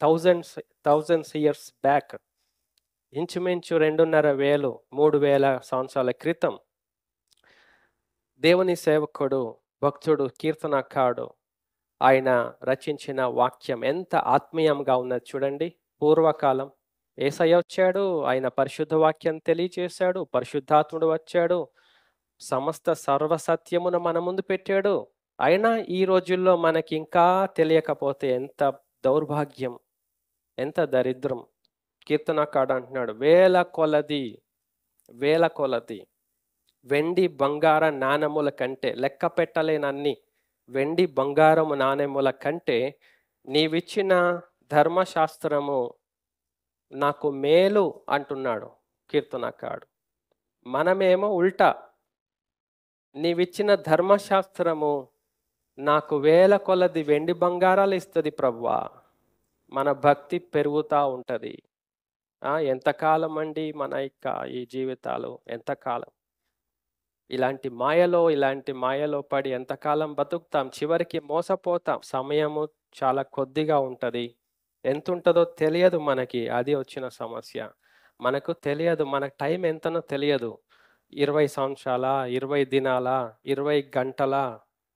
Thousands thousands years back, ఇంచుమించు 2,500 3,000 సంవత్సరాల క్రితం దేవుని సేవకుడు, భక్తుడు, కీర్తనకారుడు ఆయన రచించిన వాక్యం ఎంత ఆత్మీయంగా ఉన్నది చూడండి. పూర్వకాలం యేసయ్య వచ్చాడు, ఆయన పరిశుద్ధ వాక్యం తెలియచేశాడు, పరిశుద్ధాత్ముడు వచ్చాడు, సమస్త సర్వసత్యమును మన ముందు పెట్టాడు. అయినా ఈ రోజుల్లో మనకి ఇంకా తెలియకపోతే ఎంత దౌర్భాగ్యం, ఎంత దరిద్రం. కీర్తనకారుడు అంటున్నాడు, వేల కొలది వెండి బంగార నాణెముల కంటే, లెక్క పెట్టలేనన్ని వెండి బంగారము నాణెముల కంటే నీవిచ్చిన ధర్మశాస్త్రము నాకు మేలు అంటున్నాడు కీర్తనకారుడు. మనమేమో ఉల్టా, నీవిచ్చిన ధర్మశాస్త్రము నాకు వేల కొలది వెండి బంగారాలు ఇస్తుంది ప్రభువా. మన భక్తి పెరుగుతూ ఉంటుంది. ఎంతకాలం అండి మన ఈ జీవితాలు, ఎంతకాలం ఇలాంటి మాయలో పడి ఎంతకాలం బతుకుతాం? చివరికి మోసపోతాం. సమయము చాలా కొద్దిగా ఉంటుంది, ఎంత ఉంటుందో తెలియదు మనకి. అది వచ్చిన సమస్య. మనకు తెలియదు, మనకు టైం ఎంతనో తెలియదు. 20 సంవత్సరాల, 20 దినాల, 20 గంటల,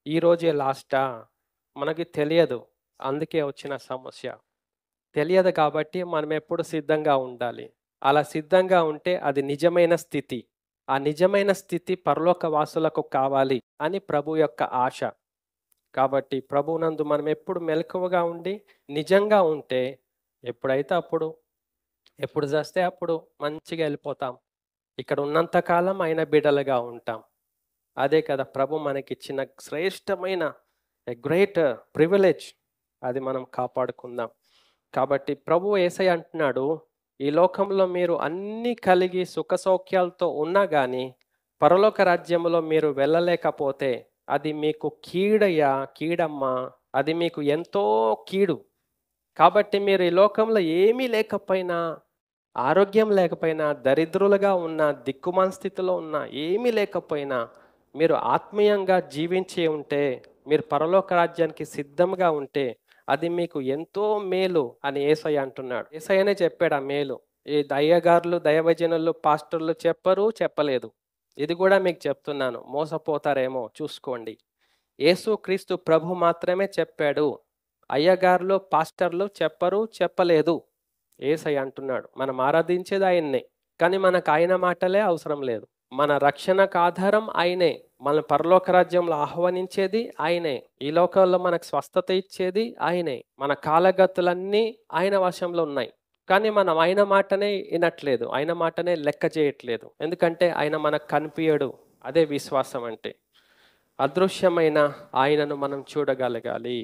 ఈరోజే లాస్టా మనకి తెలియదు. అందుకే వచ్చిన సమస్య. తెలియదు కాబట్టి మనం ఎప్పుడు సిద్ధంగా ఉండాలి. అలా సిద్ధంగా ఉంటే అది నిజమైన స్థితి. ఆ నిజమైన స్థితి పరలోక వాసులకు కావాలి అని ప్రభు యొక్క ఆశ. కాబట్టి ప్రభునందు మనం ఎప్పుడు మెలకువగా ఉండి నిజంగా ఉంటే ఎప్పుడైతే అప్పుడు, ఎప్పుడు చేస్తే అప్పుడు మంచిగా వెళ్ళిపోతాం. ఇక్కడ ఉన్నంతకాలం ఆయన బిడ్డలుగా ఉంటాం. అదే కదా ప్రభు మనకిచ్చిన శ్రేష్టమైన గ్రేట్ ప్రివిలేజ్. అది మనం కాపాడుకుందాం. కాబట్టి ప్రభు యేసయ్య అంటున్నాడు, ఈ లోకంలో మీరు అన్నీ కలిగి సుఖ సౌఖ్యాలతో ఉన్నా కానీ పరలోక రాజ్యంలో మీరు వెళ్ళలేకపోతే అది మీకు కీడమ్మా, అది మీకు ఎంతో కీడు. కాబట్టి మీరు ఈ లోకంలో ఏమీ లేకపోయినా, ఆరోగ్యం లేకపోయినా, దరిద్రులుగా ఉన్నా, దిక్కుమాల స్థితిలో ఉన్నా, ఏమీ లేకపోయినా మీరు ఆత్మీయంగా జీవించి ఉంటే, మీరు పరలోక రాజ్యానికి సిద్ధంగా ఉంటే అది మీకు ఎంతో మేలు అని యేసయ్య అంటున్నాడు. యేసయ్యనే చెప్పాడు ఆ మేలు. ఈ అయ్యగారులు, దైవజనులు, పాస్టర్లు చెప్పలేదు. ఇది కూడా మీకు చెప్తున్నాను, మోసపోతారేమో చూసుకోండి. యేసుక్రీస్తు ప్రభు మాత్రమే చెప్పాడు. అయ్యగారులు, పాస్టర్లు చెప్పలేదు. యేసయ్య అంటున్నాడు. మనం ఆరాధించేది ఆయన్నే, కానీ మనకు ఆయన మాటలే అవసరం లేదు. మన రక్షణకు ఆధారం ఆయనే, మన పరలోక రాజ్యంలో ఆహ్వానించేది ఆయనే, ఈ లోకంలో మనకు స్వస్థత ఇచ్చేది ఆయనే. మన కాలగతులన్నీ ఆయన వశంలో ఉన్నాయి, కానీ మనం ఆయన మాటనే వినట్లేదు, ఆయన మాటనే లెక్క చేయట్లేదు. ఎందుకంటే ఆయన మనకు కనిపించడు. అదే విశ్వాసం అంటే. అదృశ్యమైన ఆయనను మనం చూడగలగాలి.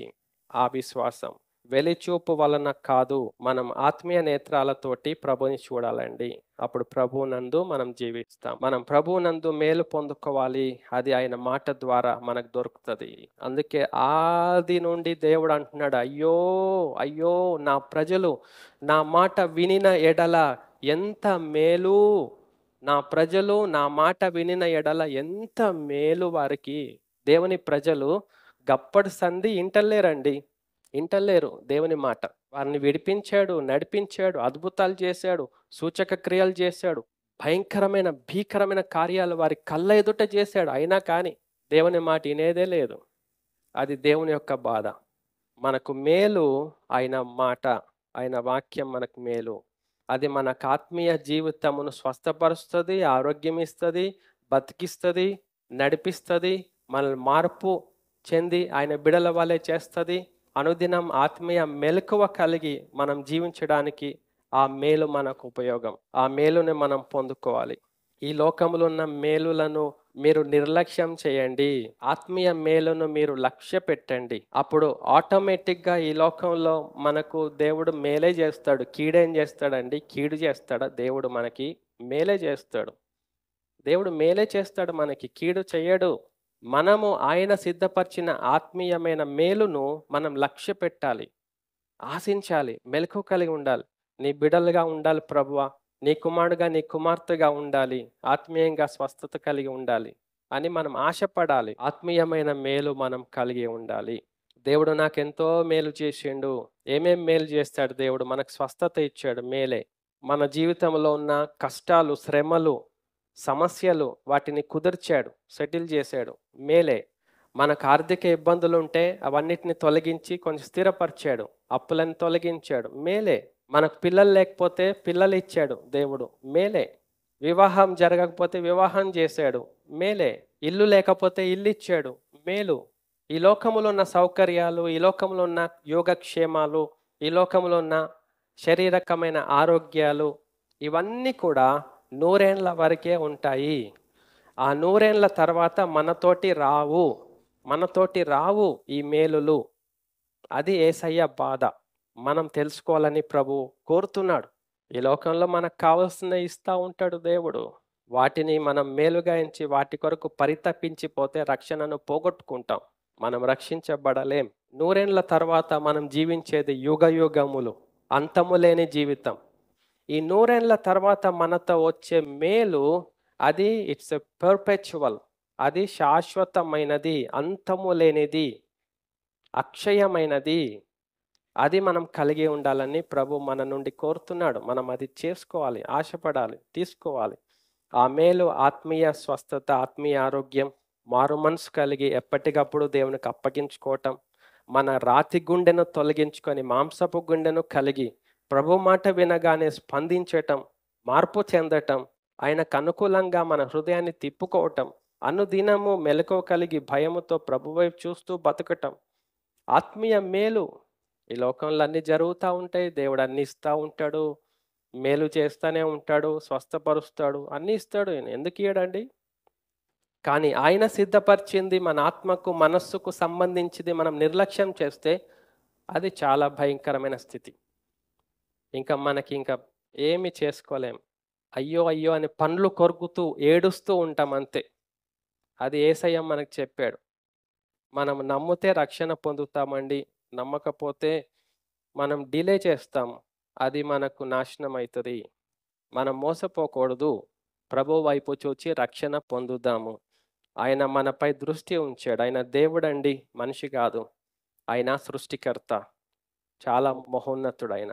ఆ విశ్వాసం వెలిచూపు వలన కాదు, మనం ఆత్మీయ నేత్రాలతోటి ప్రభుని చూడాలండి. అప్పుడు ప్రభువునందు మనం జీవిస్తాం. మనం ప్రభువునందు మేలు పొందుకోవాలి. అది ఆయన మాట ద్వారా మనకు దొరుకుతుంది. అందుకే ఆది నుండి దేవుడు అంటున్నాడు, అయ్యో అయ్యో నా ప్రజలు నా మాట వినిన ఎడల ఎంత మేలు, నా ప్రజలు నా మాట వినిన ఎడల ఎంత మేలు వారికి. దేవుని ప్రజలు గప్పటి సంధి ఇంటలేరు దేవుని మాట. వారిని విడిపించాడు, నడిపించాడు, అద్భుతాలు చేశాడు, సూచక క్రియలు చేశాడు, భీకరమైన కార్యాలు వారి కళ్ళ ఎదుట చేశాడు. అయినా కానీ దేవుని మాట వినేదే లేదు. అది దేవుని యొక్క బాధ. మనకు మేలు ఆయన మాట, ఆయన వాక్యం మనకు మేలు. అది మనకు ఆత్మీయ జీవితమును స్వస్థపరుస్తుంది, ఆరోగ్యం ఇస్తుంది, బతికిస్తుంది, నడిపిస్తుంది, మనల్ని మార్పు చెంది ఆయన బిడల వలె చేస్తుంది. అనుదినం ఆత్మీయ మెలకువ కలిగి మనం జీవించడానికి ఆ మేలు మనకు ఉపయోగం. ఆ మేలుని మనం పొందుకోవాలి. ఈ లోకంలో ఉన్న మేలులను మీరు నిర్లక్ష్యం చేయండి, ఆత్మీయ మేలును మీరు లక్ష్య పెట్టండి. అప్పుడు ఆటోమేటిక్గా ఈ లోకంలో మనకు దేవుడు మేలే చేస్తాడు. కీడేం చేస్తాడండి? కీడు చేస్తాడా? దేవుడు మనకి మేలే చేస్తాడు. దేవుడు మేలే చేస్తాడు, మనకి కీడు చేయడు. మనము ఆయన సిద్ధపరిచిన ఆత్మీయమైన మేలును మనం లక్ష్య పెట్టాలి, ఆశించాలి, మెలకు కలిగి ఉండాలి. నీ బిడలుగా ఉండాలి ప్రభువా, నీ కుమారుడుగా నీ కుమార్తెగా ఉండాలి, ఆత్మీయంగా స్వస్థత కలిగి ఉండాలి అని మనం ఆశపడాలి. ఆత్మీయమైన మేలు మనం కలిగి ఉండాలి. దేవుడు నాకెంతో మేలు చేసిండు. ఏమేం మేలు చేస్తాడు దేవుడు? మనకు స్వస్థత ఇచ్చాడు, మేలే. మన జీవితంలో ఉన్న కష్టాలు, శ్రమలు, సమస్యలు వాటిని కుదిర్చాడు, సెటిల్ చేశాడు, మేలే. మనకు ఆర్థిక ఇబ్బందులుంటే అవన్నిటిని తొలగించి కొంచెం స్థిరపరిచాడు, అప్పులను తొలగించాడు, మేలే. మనకు పిల్లలు లేకపోతే పిల్లలు ఇచ్చాడు దేవుడు, మేలే. వివాహం జరగకపోతే వివాహం చేశాడు, మేలే. ఇల్లు లేకపోతే ఇల్లు ఇచ్చాడు, మేలు. ఈ లోకములో ఉన్న సౌకర్యాలు, ఈ లోకంలో ఉన్న యోగక్షేమాలు, ఈ లోకంలో ఉన్న శారీరకమైన ఆరోగ్యాలు, ఇవన్నీ కూడా 100 ఏండ్ల వరకే ఉంటాయి. ఆ 100 ఏండ్ల తర్వాత మనతోటి రావు ఈ మేలులు. అది యేసయ్య బాధ. మనం తెలుసుకోవాలని ప్రభు కోరుతున్నాడు. ఈ లోకంలో మనకు కావాల్సినవి ఇస్తా ఉంటాడు దేవుడు. వాటిని మనం మేలుగా ఎంచి వాటి కొరకు పరితపించిపోతే రక్షణను పోగొట్టుకుంటాం. మనం రక్షించబడలేం. 100 ఏండ్ల తర్వాత మనం జీవించేది యుగయుగములు, అంతము లేని జీవితం. ఈ 100 ఏండ్ల తర్వాత మనతో వచ్చే మేలు, అది ఇట్స్ ఎ పర్పెచువల్, అది శాశ్వతమైనది, అంతము లేనిది, అక్షయమైనది. అది మనం కలిగి ఉండాలని ప్రభు మన నుండి కోరుతున్నాడు. మనం అది చేసుకోవాలి, ఆశపడాలి, తీసుకోవాలి. ఆ మేలు ఆత్మీయ స్వస్థత, ఆత్మీయ ఆరోగ్యం, మారు మనసు కలిగి ఎప్పటికప్పుడు దేవునికి అప్పగించుకోవటం, మన రాతి గుండెను తొలగించుకొని మాంసపు గుండెను కలిగి ప్రభు మాట వినగానే స్పందించటం, మార్పు చెందటం, ఆయనకు అనుకూలంగా మన హృదయాన్ని తిప్పుకోవటం, అనుదినము మెలకువ కలిగి భయముతో ప్రభు వైపు చూస్తూ బతకటం, ఆత్మీయ మేలు. ఈ లోకంలో అన్ని జరుగుతూ ఉంటాయి, దేవుడు అన్ని ఇస్తూ ఉంటాడు, మేలు చేస్తూనే ఉంటాడు, స్వస్థపరుస్తాడు, అన్నీ ఇస్తాడు. ఎందుకు ఇయ్యడండి? కానీ ఆయన సిద్ధపరిచింది మన ఆత్మకు, మనస్సుకు సంబంధించింది మనం నిర్లక్ష్యం చేస్తే అది చాలా భయంకరమైన స్థితి. ఇంకా ఏమి చేసుకోలేం. అయ్యో అయ్యో అని పండ్లు కొరుకుతూ ఏడుస్తూ ఉంటాం అంతే. అది యేసయ్య మనకు చెప్పాడు. మనం నమ్మితే రక్షణ పొందుతామండి, నమ్మకపోతే మనం డిలే చేస్తాం, అది మనకు నాశనం అవుతుంది. మనం మోసపోకూడదు. ప్రభు వైపు చూచి రక్షణ పొందుదాము. ఆయన మనపై దృష్టి ఉంచాడు. ఆయన దేవుడండి, మనిషి కాదు. ఆయన సృష్టికర్త, చాలా మహోన్నతుడు ఆయన.